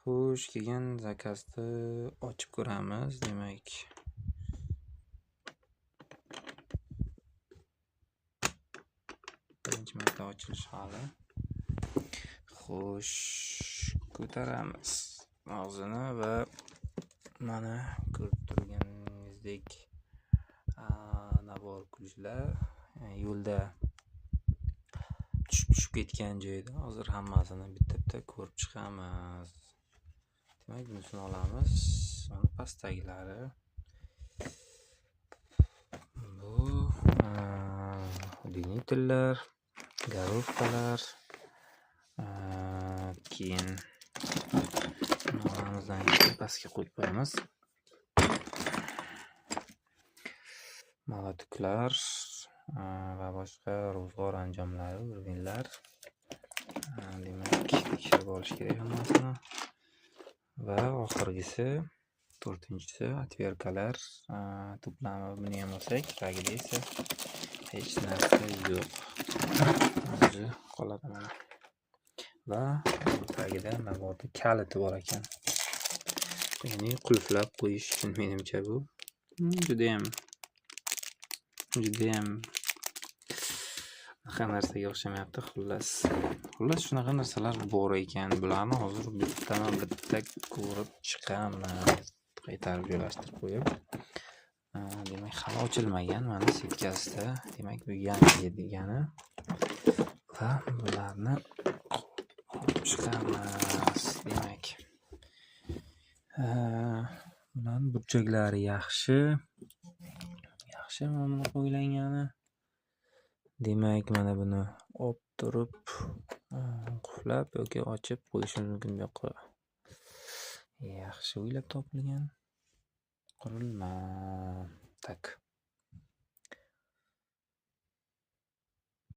Xo'sh, kelgan zakazni ochib ko'ramiz. Demak, birinchi marta ochilishi hali. Xo'sh, ko'taramiz og'zini va mana ko'rib turganingizdek nabor kulishlar yo'lda tushib ketgan joyda hozir hammasini bitta ko'rib chiqamiz. Demak, bunisini olamiz. Mana pastdagilari. Bu dvigatellar, gorovkalar. Keyin olamizdan pastga qo'yib qo'yamiz. Molotuklar va boshqa ro'zg'or anjomlari, urvinlar. Demak, tekshirib olish kerak hammasini. Va oxirgisi, to'rtinchisi otverkalar to'plami. Buni ham olsak, tagida esa hech narsa yo'q. O'zi qoladi mana. Va tagida naborda kaliti bor ekan. Ya'ni qulflab qo'yish uchun menimcha bu juda ham bunaqa narsaga o'xshamayapti. Xullas shunaqa narsalar bor ekan. Bularni hozir bitta ko'rib chiqamiz. Qaytarib joylashtirib qo'yib. Demak, hali ochilmagan mana setkasida. Demak, bu yangi degani. Va bularni olib chiqamiz. Demak, bularning burchaklari yaxshi mana qo'ylangani. Demak, mana buni olib turib qulflab yoki ochib qo'yishimiz mumkin. Bu yoqqa yaxshi o'ylab topilgan qurilma. Tak.